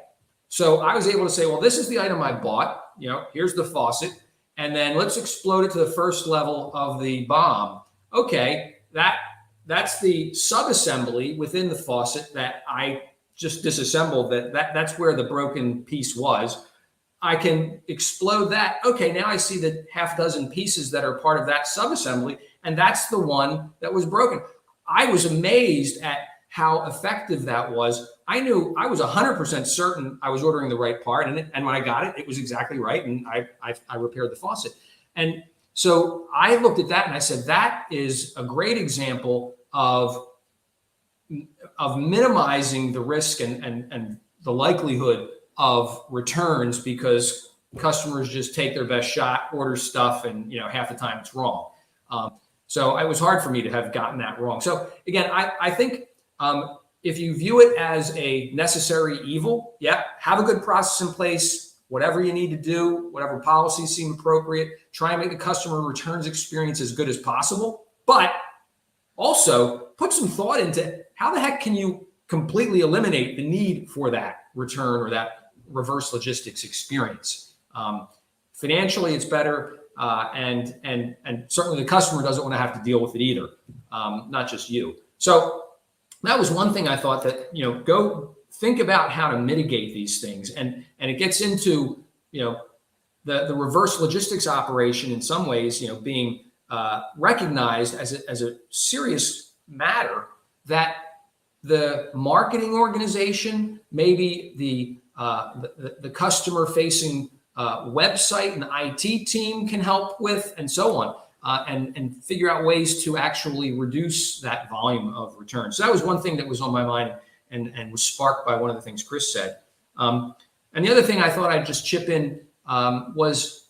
So I was able to say, well, this is the item I bought. Here's the faucet. And then let's explode it to the first level of the bomb. Okay, that's the subassembly within the faucet that I just disassembled. That's where the broken piece was. I can explode that. Okay, now I see the half dozen pieces that are part of that subassembly, and that's the one that was broken. I was amazed at how effective that was. I knew I was 100% certain I was ordering the right part, and when I got it, it was exactly right, and I repaired the faucet. And so I looked at that and I said, that is a great example of minimizing the risk and the likelihood of returns, because customers just take their best shot, order stuff, and half the time it's wrong. So it was hard for me to have gotten that wrong. So again, I think if you view it as a necessary evil, have a good process in place, whatever you need to do, whatever policies seem appropriate, try and make the customer returns experience as good as possible. But also put some thought into how the heck can you completely eliminate the need for that return or that reverse logistics experience. Financially, it's better, and certainly the customer doesn't want to have to deal with it either, not just you. So that was one thing I thought that, go think about how to mitigate these things. And it gets into, the reverse logistics operation in some ways, being recognized as a serious matter that the marketing organization, maybe the customer facing website and IT team can help with, and so on, and figure out ways to actually reduce that volume of returns. So that was one thing that was on my mind and was sparked by one of the things Chris said. And the other thing I thought I'd just chip in was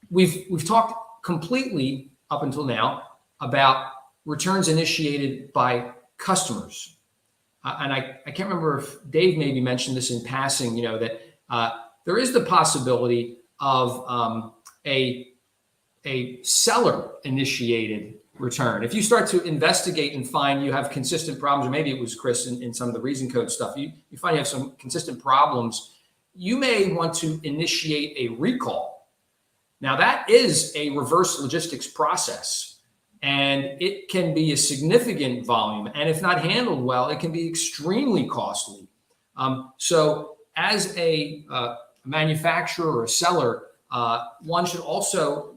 we've talked completely up until now about returns initiated by customers. And I can't remember if Dave maybe mentioned this in passing, that there is the possibility of a seller-initiated return. If you start to investigate and find you have consistent problems, or maybe it was Chris in some of the reason code stuff, you find you have some consistent problems, you may want to initiate a recall. Now, that is a reverse logistics process. And it can be a significant volume. And if not handled well, it can be extremely costly. So as a manufacturer or a seller, one should also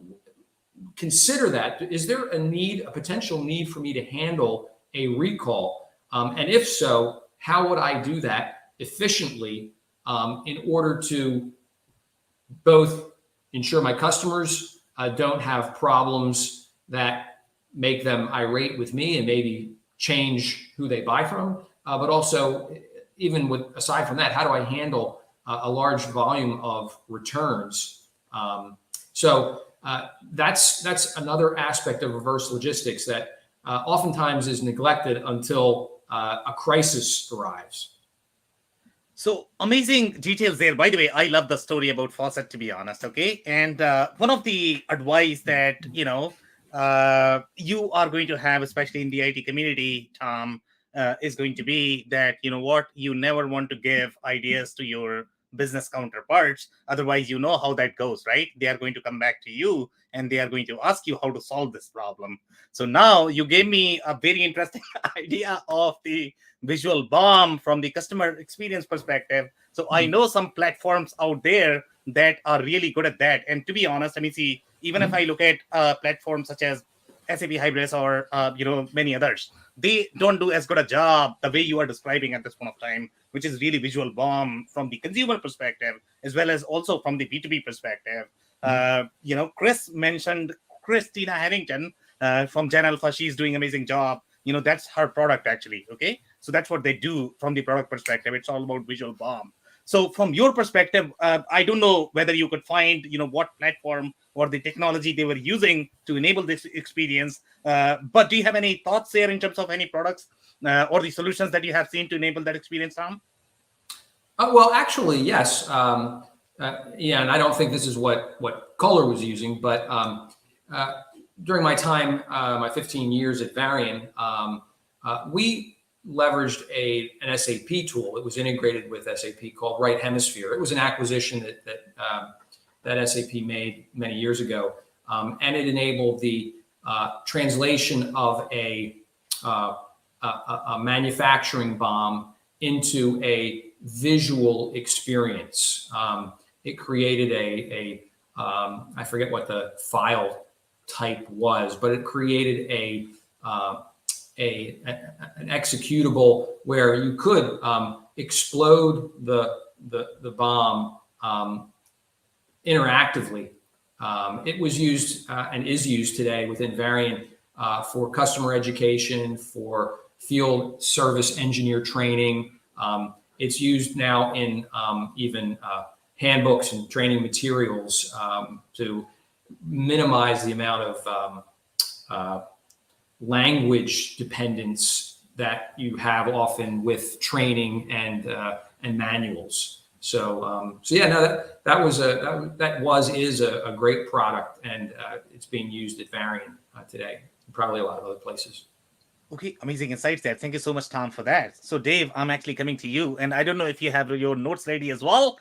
consider that. Is there a potential need for me to handle a recall? And if so, how would I do that efficiently in order to both ensure my customers don't have problems that make them irate with me and maybe change who they buy from, but also, even aside from that, how do I handle a large volume of returns? So that's another aspect of reverse logistics that oftentimes is neglected until a crisis arrives. So amazing details there. By the way, I love the story about faucet, to be honest. Okay. And one of the advice that, you are going to have, especially in the IT community, Tom, is going to be that, you never want to give ideas to your business counterparts. Otherwise, you know how that goes, right? They are going to come back to you and they are going to ask you how to solve this problem. So now you gave me a very interesting idea of the visual bomb from the customer experience perspective. So I know some platforms out there that are really good at that. And to be honest, even if I look at platforms such as SAP Hybris or many others, they don't do as good a job the way you are describing at this point of time, which is really visual bomb from the consumer perspective as well as also from the B2B perspective. Chris mentioned Christina Harrington from Gen Alpha. She's doing an amazing job. That's her product actually. Okay, so that's what they do from the product perspective. It's all about visual bomb. So from your perspective, I don't know whether you could find, what platform or the technology they were using to enable this experience. But do you have any thoughts there in terms of any products or the solutions that you have seen to enable that experience, Tom? Well, actually, yes. Yeah, and I don't think this is what Kohler was using, but during my time, my 15 years at Varian, we leveraged an SAP tool that was integrated with SAP called Right Hemisphere. It was an acquisition that SAP made many years ago, and it enabled the translation of a manufacturing BOM into a visual experience. It created I forget what the file type was, but it created an executable where you could explode the bomb interactively. It was used and is used today within Varian for customer education, for field service engineer training. It's used now in even handbooks and training materials to minimize the amount of language dependence that you have often with training and manuals. So yeah, no, that is a great product, and it's being used at Varian today, and probably a lot of other places. Okay, amazing insights there. Thank you so much, Tom, for that. So, Dave, I'm actually coming to you, and I don't know if you have your notes ready as well.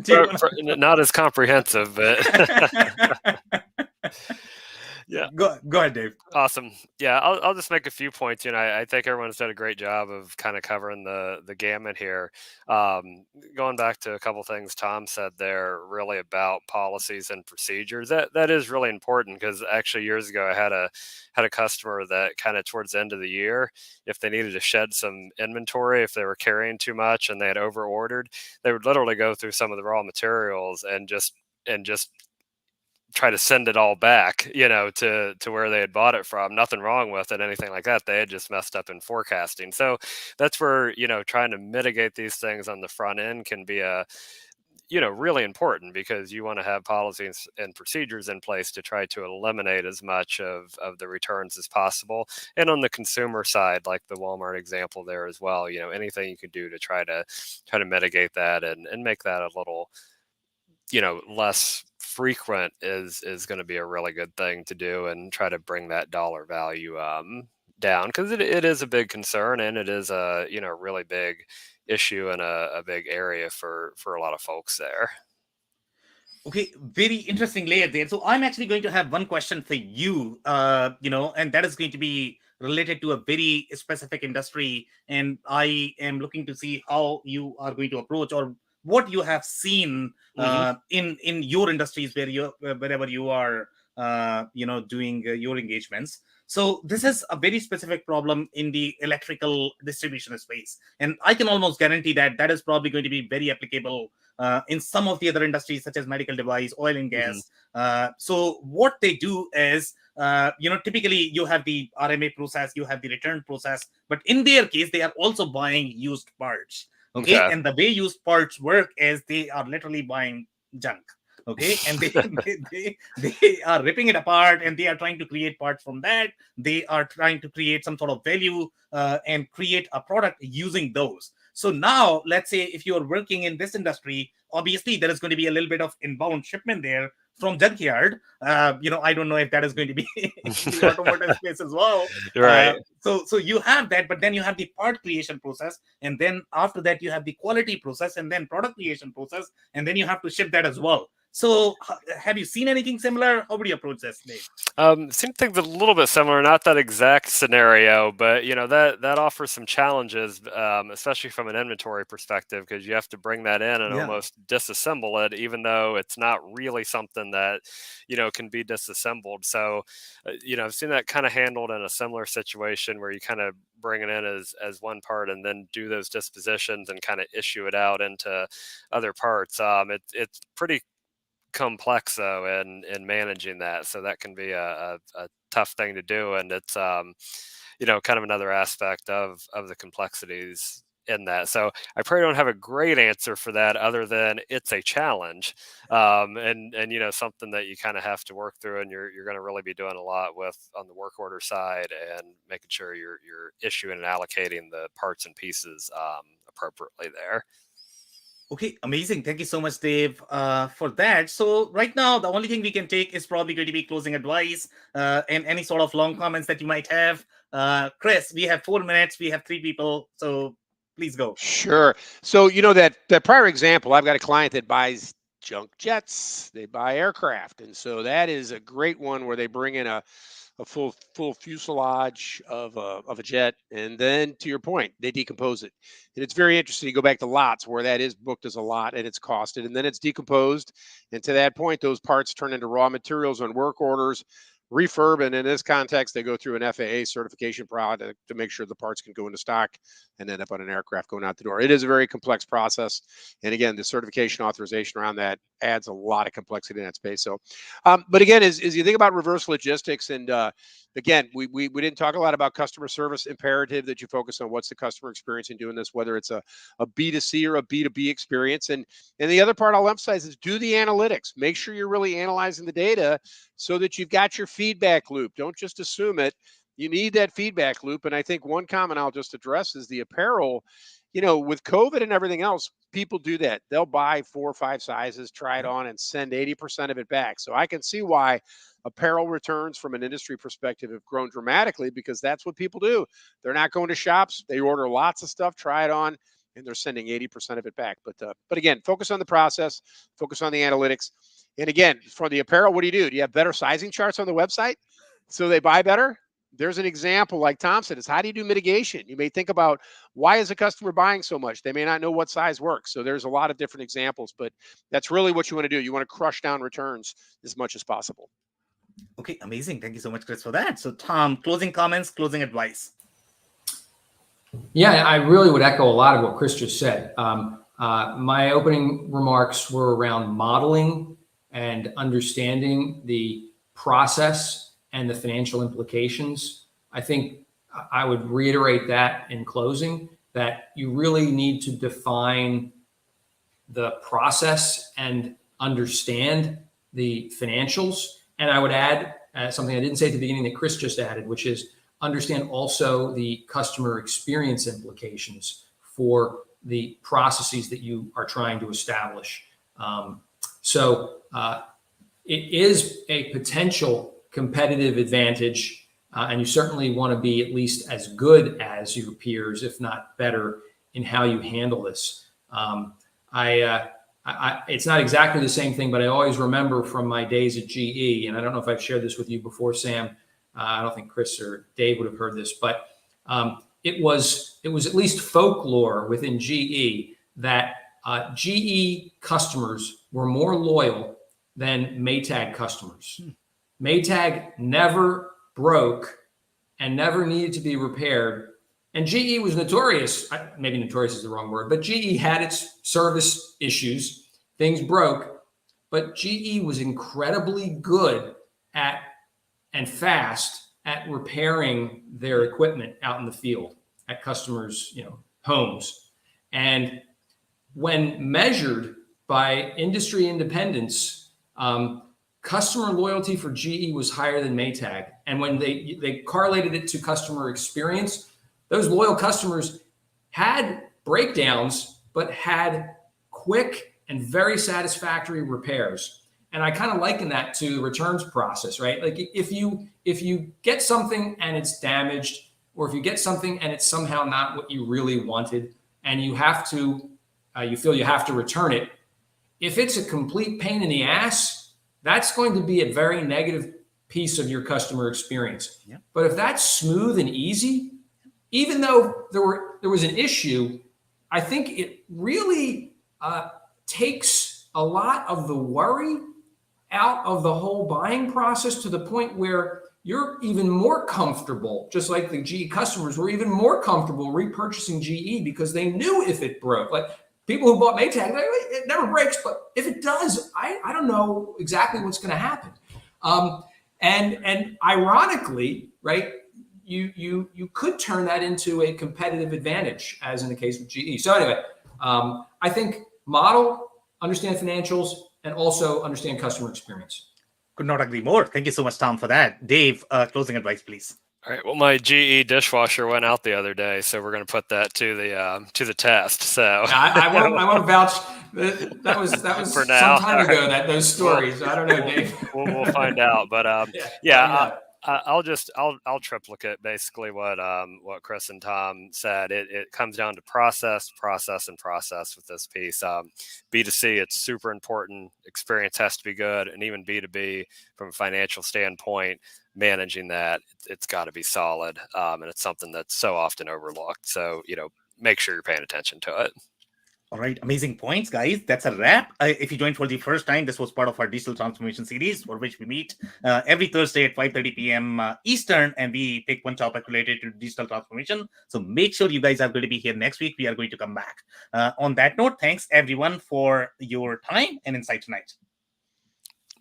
Not as comprehensive, but yeah. Go ahead, Dave. Awesome. Yeah, I'll just make a few points. I think everyone's done a great job of kind of covering the gamut here. Going back to a couple things Tom said there, really about policies and procedures. That is really important, because actually years ago I had a customer that kind of towards the end of the year, if they needed to shed some inventory, if they were carrying too much and they had over ordered, they would literally go through some of the raw materials and just try to send it all back, to where they had bought it from. Nothing wrong with it, anything like that. They had just messed up in forecasting. So that's where, trying to mitigate these things on the front end can be really important, because you want to have policies and procedures in place to try to eliminate as much of the returns as possible. And on the consumer side, like the Walmart example there as well, anything you can do to try to mitigate that and make that a little, less frequent is going to be a really good thing to do, and try to bring that dollar value down, because it is a big concern, and it is a really big issue and a big area for a lot of folks there. Okay, very interesting layer there. So I'm actually going to have one question for you, and that is going to be related to a very specific industry, and I am looking to see how you are going to approach, or what you have seen in your industries wherever you are doing your engagements. So this is a very specific problem in the electrical distribution space, and I can almost guarantee that is probably going to be very applicable in some of the other industries, such as medical device, oil and gas. So what they do is, typically you have the RMA process, you have the return process, but in their case, they are also buying used parts. Okay. And the way used parts work is they are literally buying junk. Okay. And they are ripping it apart, and they are trying to create parts from that. They are trying to create some sort of value and create a product using those. So now, let's say if you are working in this industry, obviously there is going to be a little bit of inbound shipment there from junkyard. I don't know if that is going to be in the automotive space as well. Right. So you have that, but then you have the part creation process, and then after that you have the quality process, and then product creation process, and then you have to ship that as well. So have you seen anything similar? How would you approach this, Dave? Seem things a little bit similar, not that exact scenario, but that offers some challenges, especially from an inventory perspective, because you have to bring that in and almost disassemble it, even though it's not really something that can be disassembled. So I've seen that kind of handled in a similar situation, where you kind of bring it in as one part, and then do those dispositions and kind of issue it out into other parts. It's pretty complex though in managing that, so that can be a tough thing to do, and it's kind of another aspect of the complexities in that. So I probably don't have a great answer for that other than it's a challenge, and something that you kind of have to work through, and you're going to really be doing a lot with on the work order side and making sure you're issuing and allocating the parts and pieces appropriately there. Okay, amazing. Thank you so much, Dave, for that. So right now, the only thing we can take is probably going to be closing advice and any sort of long comments that you might have. Chris, we have 4 minutes. We have 3 people, so please go. Sure. So that prior example, I've got a client that buys junk jets. They buy aircraft, and so that is a great one where they bring in a full fuselage of a jet, and then to your point, they decompose it. And it's very interesting. You go back to lots where that is booked as a lot and it's costed, and then it's decomposed. And to that point, those parts turn into raw materials on work orders, refurb, and in this context, they go through an FAA certification product to make sure the parts can go into stock and end up on an aircraft going out the door. It is a very complex process, and again, the certification authorization around that adds a lot of complexity in that space. So, but again, as you think about reverse logistics, and again, we didn't talk a lot about customer service imperative that you focus on what's the customer experience in doing this, whether it's a B2C or a B2B experience. And the other part I'll emphasize is do the analytics. Make sure you're really analyzing the data so that you've got your feedback loop. Don't just assume it. You need that feedback loop. And I think one comment I'll just address is the apparel. With COVID and everything else, people do that. They'll buy 4 or 5 sizes, try it on, and send 80% of it back. So I can see why apparel returns from an industry perspective have grown dramatically, because that's what people do. They're not going to shops. They order lots of stuff, try it on, and they're sending 80% of it back. But again, focus on the process, focus on the analytics. And again, for the apparel, what do? Do you have better sizing charts on the website so they buy better? There's an example, like Tom said, is how do you do mitigation? You may think about, why is a customer buying so much? They may not know what size works. So there's a lot of different examples, but that's really what you want to do. You want to crush down returns as much as possible. Okay, amazing. Thank you so much, Chris, for that. So Tom, closing comments, closing advice. Yeah, I really would echo a lot of what Chris just said. My opening remarks were around modeling and understanding the process and the financial implications. I think I would reiterate that in closing, that you really need to define the process and understand the financials. And I would add something I didn't say at the beginning that Chris just added, which is understand also the customer experience implications for the processes that you are trying to establish. So it is a potential competitive advantage, and you certainly want to be at least as good as your peers, if not better, in how you handle this. It's not exactly the same thing, but I always remember from my days at GE, and I don't know if I've shared this with you before, Sam. I don't think Chris or Dave would have heard this, but it was at least folklore within GE that GE customers were more loyal than Maytag customers. Maytag never broke and never needed to be repaired. And GE was notorious, maybe notorious is the wrong word, but GE had its service issues. Things broke, but GE was incredibly good at and fast at repairing their equipment out in the field at customers' homes. And when measured by industry independents, customer loyalty for GE was higher than Maytag. And when they correlated it to customer experience, those loyal customers had breakdowns, but had quick and very satisfactory repairs. And I kind of liken that to the returns process, right? Like if you get something and it's damaged, or if you get something and it's somehow not what you really wanted, and you feel you have to return it, if it's a complete pain in the ass, that's going to be a very negative piece of your customer experience. Yeah. But if that's smooth and easy, even though there was an issue, I think it really takes a lot of the worry out of the whole buying process, to the point where you're even more comfortable, just like the GE customers were even more comfortable repurchasing GE because they knew if it broke. Like people who bought Maytag, it never breaks, but if it does, I don't know exactly what's going to happen. And ironically, right, you could turn that into a competitive advantage, as in the case with GE. So anyway, I think model, understand financials, and also understand customer experience. Could not agree more. Thank you so much, Tom, for that. Dave, closing advice, please. All right. Well, my GE dishwasher went out the other day, so we're going to put that to the test. So I want to vouch. That was For now. some time ago. Those stories. I don't know, Dave. we'll find out. But I'll triplicate basically what Chris and Tom said. It comes down to process, with this piece. B2C, it's super important. Experience has to be good, and even B2B from a financial standpoint, managing that, it's got to be solid, and it's something that's so often overlooked. So make sure you're paying attention to it. All right, amazing points, guys. That's a wrap. If you joined for the first time, this was part of our digital transformation series, for which we meet every Thursday at 5:30 p.m. Eastern, and we pick one topic related to digital transformation. So make sure you guys are going to be here next week. We are going to come back. On that note, thanks everyone for your time and insight tonight.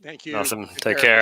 Thank you. Awesome. Take care.